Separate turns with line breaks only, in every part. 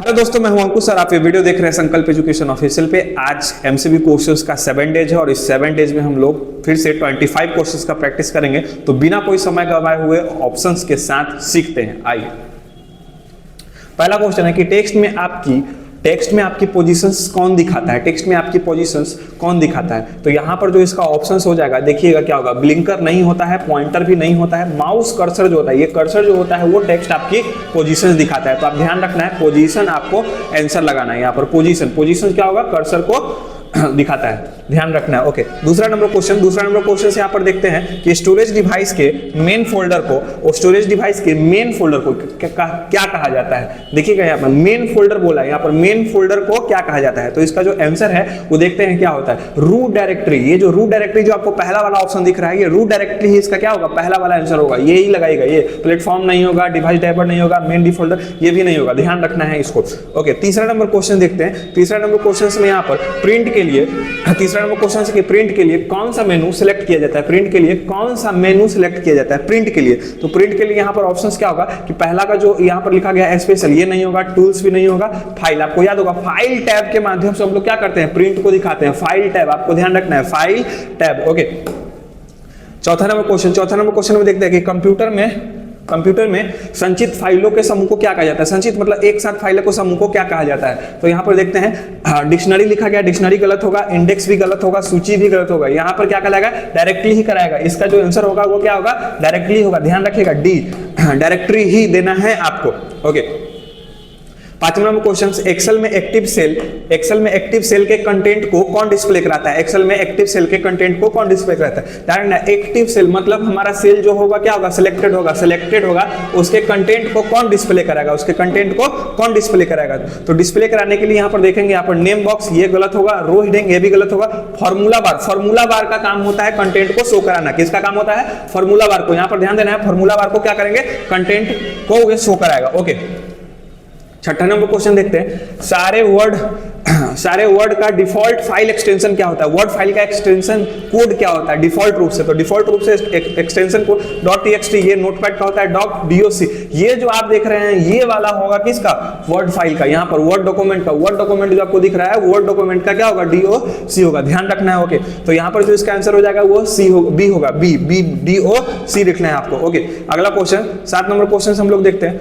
Hello दोस्तों, मैं हूं अंकुश सर। आप ये वीडियो देख रहे हैं संकल्प एजुकेशन ऑफिशियल पे। आज एमसीबी कोर्सेज का 7 डेज है और इस 7 डेज में हम लोग फिर से 25 कोर्सेज का प्रैक्टिस करेंगे। तो बिना कोई समय गवाए हुए ऑप्शंस के साथ सीखते हैं। आइए, पहला क्वेश्चन है कि टेक्स्ट में आपकी पोजीशंस कौन दिखाता है। टेक्स्ट में आपकी पोजीशंस कौन दिखाता है। तो यहां पर जो इसका ऑप्शंस हो जाएगा, देखिएगा क्या होगा। ब्लिंकर नहीं होता है, पॉइंटर भी नहीं होता है, माउस कर्सर जो होता है, ये कर्सर जो होता है वो टेक्स्ट आपकी पोजीशंस दिखाता है। तो आप ध्यान रखना है, पोजीशन आपको आंसर लगाना है। यहाँ पर पोजीशन क्या होगा, कर्सर को दिखाता है, ध्यान रखना है। ओके, दूसरा नंबर क्वेश्चन से यहाँ पर देखते हैं कि स्टोरेज डिवाइस के मेन फोल्डर को क्या कहा जाता है। देखिएगा यहाँ पर मेन फोल्डर बोला है, यहाँ पर मेन फोल्डर को क्या कहा जाता है। तो इसका जो आंसर है वो देखते हैं क्या होता है, रूट डायरेक्टरी। ये जो रूट डायरेक्टरी जो आपको पहला वाला ऑप्शन दिख रहा है, ये रूट डायरेक्टरी ही इसका क्या होगा, पहला वाला आंसर होगा। ये ही लगाएगा, ये प्लेटफॉर्म नहीं होगा, डिवाइस ड्राइवर नहीं होगा, मेन डी फोल्डर ये भी नहीं होगा, ध्यान रखना है इसको। ओके, तीसरा नंबर क्वेश्चन देखते हैं। तीसरा नंबर क्वेश्चन में यहाँ पर प्रिंट के लिए कौन सा मेनू सिलेक्ट किया जाता है। प्रिंट के लिए कौन सा मेनू सिलेक्ट किया जाता है प्रिंट के लिए। तो प्रिंट के लिए यहाँ पर ऑप्शंस क्या होगा कि पहला का जो यहाँ पर लिखा गया है स्पेशल, ये नहीं होगा, टूल्स भी नहीं होगा, फाइल। आपको याद होगा फाइल टैब के माध्यम से हम लोग क्या करते हैं, प्रिंट को दिखाते हैं। फाइल टैब आपको ध्यान रखना है, फाइल टैब। ओके, चौथा नंबर क्वेश्चन में देखते हैं कि कंप्यूटर में संचित फाइलों के समूह को क्या कहा जाता है। संचित मतलब एक साथ फाइलों के समूह को क्या कहा जाता है। तो यहाँ पर देखते हैं, डिक्शनरी लिखा गया, डिक्शनरी गलत होगा, इंडेक्स भी गलत होगा, सूची भी गलत होगा। यहाँ पर क्या कराएगा, डायरेक्टली ही कराएगा। इसका जो आंसर होगा वो क्या होगा, डायरेक्टली होगा, ध्यान रखिएगा, डी, डायरेक्टरी ही देना है आपको। ओके, पांचवा नंबर क्वेश्चन, एक्सेल में एक्टिव सेल के कंटेंट को कौन डिस्प्ले कराता है। एक्सेल में एक्टिव सेल के कंटेंट को कौन डिस्प्ले कराता है। डायरेक्ट एक्टिव सेल मतलब हमारा सेल जो होगा क्या होगा, सिलेक्टेड होगा, उसके कंटेंट को कौन डिस्प्ले कराएगा, तो डिस्प्ले कराने के लिए यहाँ पर देखेंगे, यहाँ पर नेम बॉक्स ये गलत होगा, रो हेडिंग ये भी गलत होगा, फॉर्मूला बार का काम होता है कंटेंट को शो कराना। किसका काम होता है, फॉर्मूला बार को। यहाँ पर ध्यान देना है, फॉर्मूला बार को क्या करेंगे, कंटेंट को शो कराएगा। ओके, छठा नंबर क्वेश्चन देखते हैं, सारे वर्ड का डिफॉल्ट फाइल एक्सटेंशन क्या होता है। वर्ड फाइल का एक्सटेंशन कोड क्या होता है डिफॉल्ट रूप से। तो डिफॉल्ट रूप से एक्सटेंशन कोड .txt, ये नोटपैड का होता है, .doc। ये जो आप देख रहे हैं ये वाला होगा किसका, वर्ड फाइल का। यहाँ पर वर्ड डॉक्यूमेंट जो आपको दिख रहा है, वर्ड डॉक्यूमेंट का क्या होगा, DOC होगा, ध्यान रखना है। ओके, तो यहाँ पर जो इसका आंसर हो जाएगा वो बी होगा, बी DOC लिखना है आपको। ओके, अगला क्वेश्चन 7 नंबर क्वेश्चन हम लोग देखते हैं,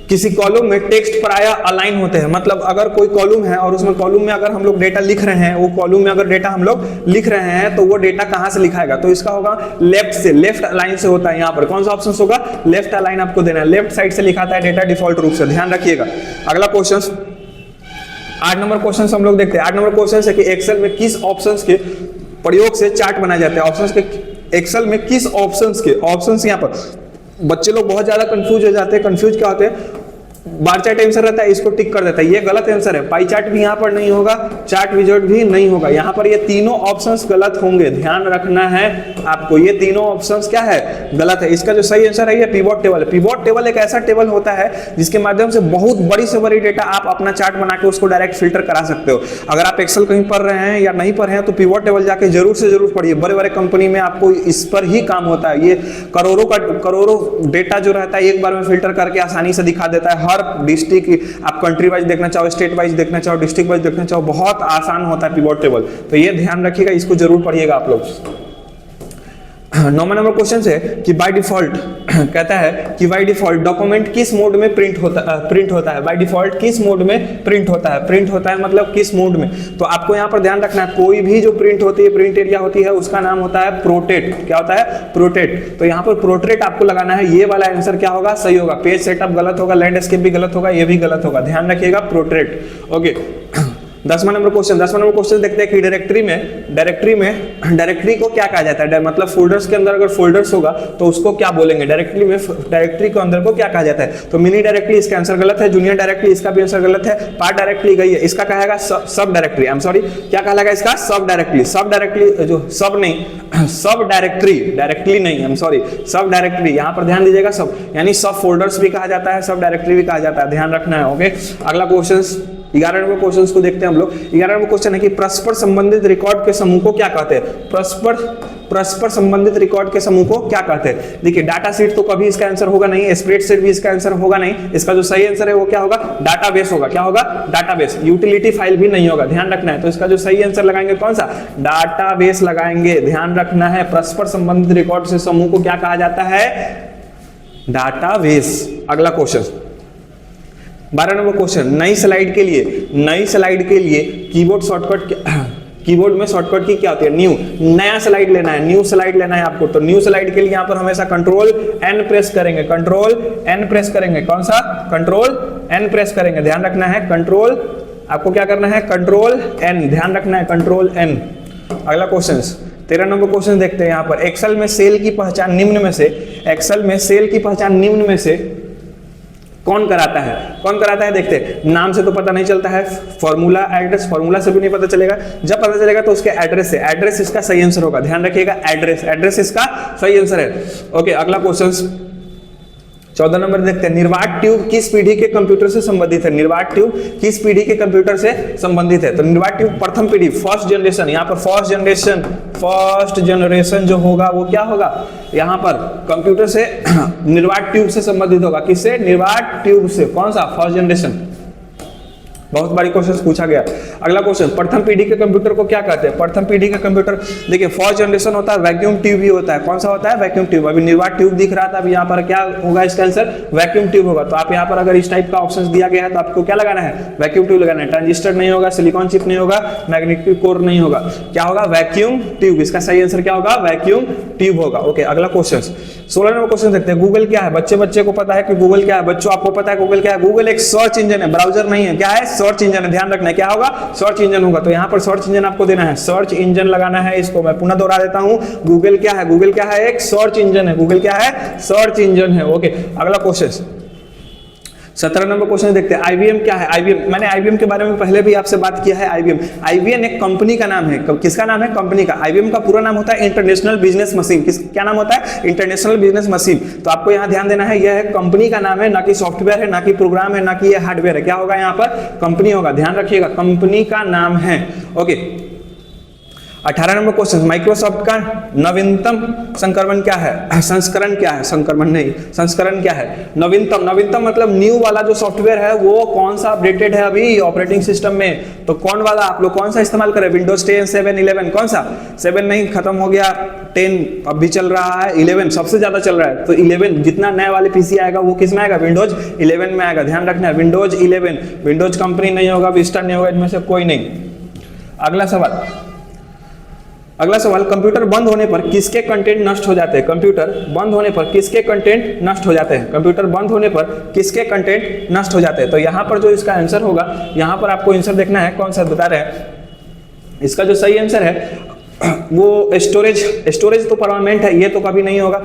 किसी कॉलम में टेक्स्ट प्रायः अलाइन होते हैं। मतलब अगर कोई कॉलम है और उसमें कॉलम में अगर हम लोग डेटा लिख रहे हैं, वो कॉलम में अगर डेटा हम लोग लिख रहे हैं तो वो डेटा कहां से लिखाएगा। तो इसका होगा लेफ्ट अलाइन से होता है। यहाँ पर कौन सा ऑप्शन होगा, लेफ्ट अलाइन आपको देना है, लेफ्ट साइड से लिखाता है डेटा डिफॉल्ट रूप से, ध्यान रखिएगा। अगला क्वेश्चन 8 नंबर क्वेश्चन हम लोग देखते हैं। 8 नंबर क्वेश्चन है कि एक्सेल में किस ऑप्शंस के प्रयोग से चार्ट बनाए जाते हैं। एक्सेल में किस ऑप्शंस यहाँ पर बच्चे लोग बहुत ज्यादा कंफ्यूज हो जाते हैं। कंफ्यूज क्या होते हैं, बार चार्ट आंसर रहता है, इसको टिक कर देता है, ये गलत आंसर है। पाई चार्ट भी यहाँ पर नहीं होगा, चार्ट विजार्ड भी नहीं होगा। यहाँ पर ये तीनों ऑप्शंस गलत होंगे, ध्यान रखना है आपको, ये तीनों ऑप्शंस क्या है, गलत है। इसका जो सही आंसर है ये पिवोट टेबल है। पिवोट टेबल एक ऐसा टेबल होता है जिसके माध्यम से बहुत बड़ी से बड़ी डेटा आप अपना चार्ट बना के उसको डायरेक्ट फिल्टर करा सकते हो। अगर आप एक्सेल कहीं पढ़ रहे हैं या नहीं पढ़ रहे हैं तो पिवोट टेबल जाके जरूर से जरूर पढ़िए। बड़े कंपनी में आपको इस पर ही काम होता है। ये करोड़ों डेटा जो रहता है एक बार में फिल्टर करके आसानी से दिखा देता है। हर डिस्ट्रिक्ट, आप कंट्री वाइज देखना चाहो, स्टेट वाइज देखना चाहो, डिस्ट्रिक्ट वाइज देखना चाहो, बहुत आसान होता है पिवोट टेबल। तो ये ध्यान रखिएगा, इसको जरूर पढ़िएगा आप लोग। 9 नंबर क्वेश्चन है कि बाय डिफॉल्ट कहता है कि बाय डिफॉल्ट डॉक्यूमेंट किस मोड में प्रिंट होता है। बाय डिफॉल्ट किस मोड में प्रिंट होता है मतलब किस मोड में। तो आपको यहाँ पर ध्यान रखना है, कोई भी जो प्रिंट होती है, प्रिंट एरिया होती है, उसका नाम होता है प्रोटेट। क्या होता है, प्रोटेट। तो यहाँ पर प्रोट्रेट आपको लगाना है। ये वाला आंसर क्या होगा, सही होगा। पेज सेटअप गलत होगा, लैंडस्केप भी गलत होगा, ये भी गलत होगा, ध्यान रखिएगा, प्रोट्रेट। ओके, 10वां नंबर क्वेश्चन देखते हैं कि डायरेक्टरी को क्या कहा जाता है। मतलब फोल्डर्स के अंदर अगर फोल्डर्स होगा तो उसको क्या बोलेंगे, डायरेक्टरी के अंदर को क्या कहा जाता है। तो मिनी डायरेक्टरी इसका आंसर गलत है, जूनियर डायरेक्टरी इसका भी आंसर गलत है, पार्ट डायरेक्टरी गई है, इसका कहेगा सब डायरेक्टरी। आई एम सॉरी, क्या कहेगा इसका, सब डायरेक्टरी नहीं, आई एम सॉरी, सब डायरेक्टरी। यहाँ पर ध्यान दीजिएगा, सब यानी सब फोल्डर्स भी कहा जाता है, सब डायरेक्टरी भी कहा जाता है, ध्यान रखना है। ओके, अगला क्वेश्चन 11 नंबर क्वेश्चन को देखते हैं हम लोग। 11 नंबर क्वेश्चन है कि परस्पर संबंधित रिकॉर्ड के समूह को क्या कहते हैं। परस्पर परस्पर संबंधित रिकॉर्ड के समूह को क्या कहते हैं? देखिए डाटा शीट तो कभी इसका आंसर होगा नहीं, स्प्रेडशीट भी इसका आंसर होगा नहीं, इसका जो सही आंसर है वो क्या होगा? डाटाबेस होगा। क्या होगा? डाटाबेस। यूटिलिटी फाइल भी नहीं होगा, ध्यान रखना है। तो इसका जो सही आंसर लगाएंगे कौन सा? डाटाबेस लगाएंगे, ध्यान रखना है। परस्पर संबंधित रिकॉर्ड से समूह को क्या कहा जाता है? डाटाबेस। अगला क्वेश्चन 12 नंबर क्वेश्चन, नई स्लाइड के लिए कीबोर्ड शॉर्टकट कीबोर्ड में शॉर्टकट की क्या होती है? न्यू। नया स्लाइड लेना है, न्यू स्लाइड लेना है आपको, तो न्यू स्लाइड के लिए यहाँ पर हमेशा कंट्रोल एन प्रेस करेंगे, कंट्रोल एन प्रेस करेंगे। कौन सा? कंट्रोल एन प्रेस करेंगे, ध्यान रखना है। कंट्रोल, आपको क्या करना है? कंट्रोल एन, ध्यान रखना है, कंट्रोल एन। अगला क्वेश्चन 13 नंबर क्वेश्चन देखते हैं यहाँ पर। एक्सेल में सेल की पहचान निम्न में से कौन कराता है? कौन कराता है? देखते हैं, नाम से तो पता नहीं चलता है, फॉर्मूला एड्रेस, फॉर्मूला से भी नहीं पता चलेगा। जब पता चलेगा तो उसके एड्रेस से, एड्रेस इसका सही आंसर होगा, ध्यान रखिएगा, एड्रेस इसका सही आंसर है। ओके, अगला क्वेश्चन 14 नंबर देखते हैं। निर्वात ट्यूब किस पीढ़ी के कंप्यूटर से संबंधित है? निर्वात ट्यूब किस पीढ़ी के कंप्यूटर से संबंधित है? तो निर्वात ट्यूब प्रथम पीढ़ी, फर्स्ट जनरेशन। यहाँ पर फर्स्ट जनरेशन जो होगा वो क्या होगा? यहाँ पर कंप्यूटर से निर्वात ट्यूब से संबंधित होगा। किससे? निर्वात ट्यूब से। कौन सा? First generation. बहुत बारी क्वेश्चन पूछा गया। अगला क्वेश्चन, प्रथम पीढ़ी के कंप्यूटर को क्या कहते हैं? प्रथम पीढ़ी के कंप्यूटर, देखिए फर्स्ट जनरेशन होता है, वैक्यूम ट्यूब भी होता है। कौन सा होता है? Vacuum tube. अभी निर्वात ट्यूब दिख रहा था, अभी यहाँ पर क्या होगा इसका आंसर? वैक्यूम ट्यूब होगा। तो आप यहाँ पर अगर इस टाइप का ऑप्शन दिया गया है तो आपको क्या लगाना है? वैक्यूम ट्यूब लगाना है। ट्रांजिस्टर नहीं होगा, सिलिकॉन चिप नहीं होगा, मैग्नेटिक कोर नहीं होगा, क्या होगा? Vacuum tube. इसका सही आंसर क्या होगा? वैक्यूम ट्यूब होगा। ओके, अगला क्वेश्चन 16 नंबर क्वेश्चन देखते हैं। गूगल क्या है? बच्चे को पता है कि गूगल क्या है? बच्चों आपको पता है गूगल क्या है? गूगल एक सर्च इंजन है, ब्राउजर नहीं है। क्या है? सर्च इंजन है, ध्यान रखना है। क्या होगा? सर्च इंजन होगा। तो यहाँ पर सर्च इंजन आपको देना है, सर्च इंजन लगाना है। इसको मैं पुनः दोहरा देता हूँ, गूगल क्या है? गूगल क्या है? एक सर्च इंजन है। गूगल क्या है? सर्च इंजन है। ओके, अगला क्वेश्चन 17 नंबर क्वेश्चन देखते हैं। आईबीएम क्या है? आईबीएम, मैंने आईबीएम के बारे में पहले भी आपसे बात किया है। आईबीएम एक कंपनी का नाम है। किसका नाम है? कंपनी का। आईबीएम का पूरा नाम होता है इंटरनेशनल बिजनेस मशीन। क्या नाम होता है? International business machine. तो आपको यहाँ ध्यान देना है, यह कंपनी का नाम है, ना कि सॉफ्टवेयर है, ना कि प्रोग्राम है, ना कि यह हार्डवेयर है। क्या होगा यहाँ पर? कंपनी होगा, ध्यान रखिएगा, कंपनी का नाम है। ओके, 18 नंबर क्वेश्चन, माइक्रोसॉफ्ट का नवीनतम संस्करण क्या है? संस्करण क्या है? संस्करण नहीं, संस्करण क्या है? नवीनतम मतलब न्यू वाला जो सॉफ्टवेयर है वो कौन सा अपडेटेड है अभी ऑपरेटिंग सिस्टम में? तो कौन वाला आप लोग कौन सा इस्तेमाल करें? विंडोज 10, 7, 11, कौन सा? 7 नहीं, खत्म हो गया, 10 अब भी चल रहा है, 11 सबसे ज्यादा चल रहा है। तो 11 जितना नया वाले पीसी आएगा वो किस में आएगा? विंडोज 11 में आएगा, ध्यान रखना है, विंडोज 11। विंडोज कंपनी नहीं होगा, विस्टा नहीं होगा, इनमें से कोई नहीं। अगला सवाल, कंप्यूटर बंद होने पर किसके कंटेंट नष्ट हो जाते हैं? कंप्यूटर बंद होने पर किसके कंटेंट नष्ट हो जाते हैं? कंप्यूटर बंद होने पर किसके कंटेंट नष्ट हो जाते हैं? तो यहाँ पर जो इसका आंसर होगा, यहाँ पर आपको आंसर देखना है, कौन सा बता रहे हैं। इसका जो सही आंसर है वो स्टोरेज तो परमानेंट है, ये तो कभी नहीं होगा।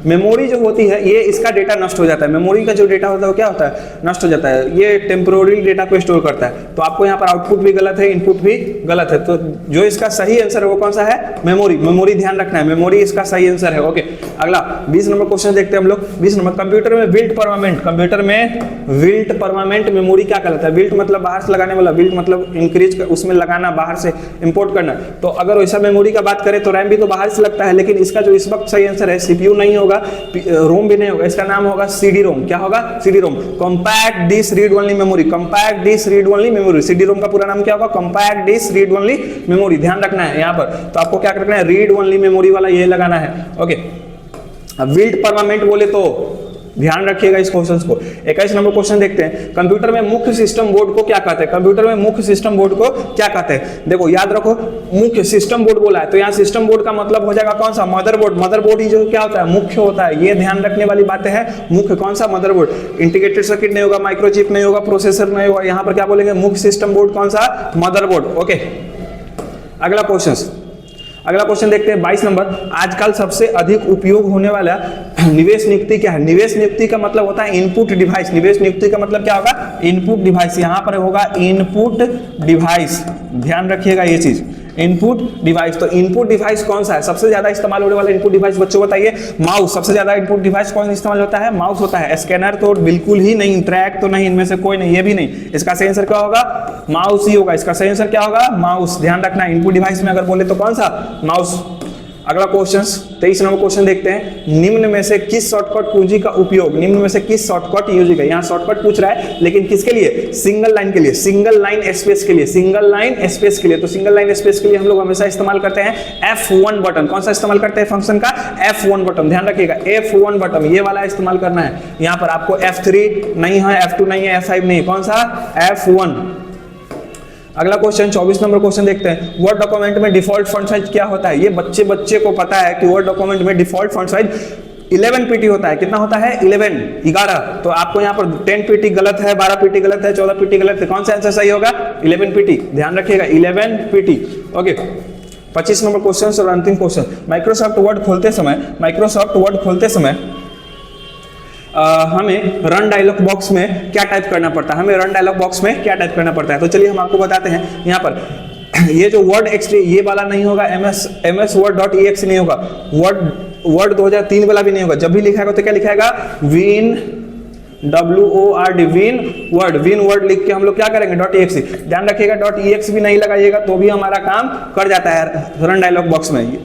मेमोरी जो होती है ये इसका डेटा नष्ट हो जाता है। मेमोरी का जो डेटा होता है वो क्या होता है? नष्ट हो जाता है। ये टेम्पोररी डेटा को स्टोर करता है। तो आपको यहाँ पर आउटपुट भी गलत है, इनपुट भी गलत है। तो जो इसका सही आंसर है वो कौन सा है? मेमोरी ध्यान रखना है, मेमोरी इसका सही आंसर है। ओके, अगला 20 नंबर क्वेश्चन देखते हैं हम लोग। 20 नंबर, कंप्यूटर में बिल्ट परमानेंट मेमोरी क्या कहलाता है? बिल्ट मतलब बाहर से लगाने वाला, बिल्ट मतलब इंक्रीज उसमें लगाना, बाहर से इंपोर्ट करना। तो अगर वैसा मेमोरी का बात करें तो रैम भी तो बाहर से लगता है, लेकिन इसका जो इस वक्त सही आंसर है सीपीयू नहीं होगा, रोम भी नहीं होगा, इसका नाम होगा सीडी रोम। क्या होगा? CD ROM, compact disc read only memory. Compact disc read only memory, CD ROM का पूरा नाम क्या होगा? कॉम्पैक्ट डिस्क रीड ओनली मेमोरी। ध्यान रखना है यहाँ पर। तो आपको क्या करना है? रीड ओनली मेमोरी वाला ये लगाना है। ओके, अब बिल्ट परमानेंट बोले तो ध्यान रखिएगा इस क्वेश्चन को। 21 नंबर क्वेश्चन देखते हैं। कंप्यूटर में मुख्य सिस्टम बोर्ड को क्या कहते हैं? कंप्यूटर में मुख्य सिस्टम बोर्ड को क्या कहते हैं? देखो याद रखो, मुख्य सिस्टम बोर्ड बोला है तो यहाँ सिस्टम बोर्ड का मतलब हो जाएगा कौन सा? मदरबोर्ड। मदरबोर्ड ही जो क्या होता है? मुख्य होता है। ये ध्यान रखने वाली बातें हैं। मुख्य कौन सा? मदरबोर्ड। इंटीग्रेटेड सर्किट नहीं होगा, माइक्रोचिप नहीं होगा, प्रोसेसर नहीं होगा। यहाँ पर क्या बोलेंगे? मुख्य सिस्टम बोर्ड कौन सा? मदरबोर्ड। ओके, अगला क्वेश्चन देखते हैं 22 नंबर। आजकल सबसे अधिक उपयोग होने वाला निवेश नियुक्ति क्या है? निवेश नियुक्ति का मतलब होता है इनपुट डिवाइस। निवेश नियुक्ति का मतलब क्या होगा? Input device. यहाँ पर होगा इनपुट डिवाइस, ध्यान रखिएगा ये चीज, इनपुट डिवाइस। तो इनपुट डिवाइस कौन सा है? सबसे ज्यादा इस्तेमाल होने वाला इनपुट डिवाइस बच्चों बताइए। माउस। सबसे ज्यादा इनपुट डिवाइस कौन इस्तेमाल होता है? माउस होता है। स्कैनर तो बिल्कुल ही नहीं, ट्रैक तो नहीं, इनमें से कोई नहीं, ये भी नहीं। इसका सही आंसर क्या होगा? माउस ही होगा। इसका सही आंसर क्या होगा? माउस। ध्यान रखना, इनपुट डिवाइस में अगर बोले तो कौन सा? माउस। अगला क्वेश्चन 23 नंबर क्वेश्चन देखते हैं। निम्न में से किस शॉर्टकट कुंजी का उपयोग, निम्न में से किस शॉर्टकट यूज का, यहाँ शॉर्टकट पूछ रहा है लेकिन किसके लिए, सिंगल लाइन के लिए, सिंगल लाइन स्पेस के लिए, सिंगल लाइन स्पेस के लिए। तो सिंगल लाइन स्पेस के लिए हम लोग हमेशा इस्तेमाल करते हैं F1 बटन। कौन सा इस्तेमाल करते हैं फंक्शन का, F1 बटन। ध्यान रखिएगा F1 बटन ये वाला इस्तेमाल करना है। यहाँ पर आपको F3 नहीं है, F2 नहीं है, F5 नहीं है, कौन सा, F1। अगला क्वेश्चन 24 नंबर क्वेश्चन देखते हैं। वर्ड डॉक्यूमेंट में डिफॉल्ट फॉन्ट साइज क्या होता है। ये बच्चे को पता है कि वर्ड डॉक्यूमेंट में डिफॉल्ट फॉन्ट साइज 11 पीटी होता है। कितना होता है, 11। तो आपको यहाँ पर 10 पीटी गलत है, 12 पीटी गलत है, 14 पीटी गलत है, कौन सा आंसर सही होगा, 11 पीटी। ध्यान रखिएगा 11 पीटी। ओके 25 नंबर क्वेश्चन और अंतिम क्वेश्चन। माइक्रोसॉफ्ट वर्ड खोलते समय हमें रन डायलॉग बॉक्स में क्या टाइप करना पड़ता है, तो चलिए हम आपको बताते हैं। यहाँ पर ये जो वर्ड एक्सट्री ये वाला नहीं होगा, ms word.exe नहीं होगा, वर्ड 2003 वाला भी नहीं होगा। जब भी लिखाएगा तो क्या लिखाएगा, विन WORD विन वर्ड लिख के हम लोग क्या करेंगे, .exe। ध्यान रखिएगा .exe भी नहीं लगाइएगा तो भी हमारा काम कर जाता है रन डायलॉग बॉक्स में।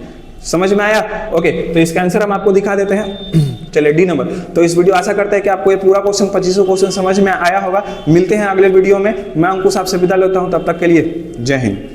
समझ में आया। ओके तो इसका आंसर हम आपको दिखा देते हैं। चलिए डी नंबर। तो इस वीडियो आशा करते हैं कि आपको ये पूरा क्वेश्चन 25 क्वेश्चन समझ में आया होगा। मिलते हैं अगले वीडियो में। मैं अंकुश आपसे विदा लेता हूं, तब तक के लिए जय हिंद।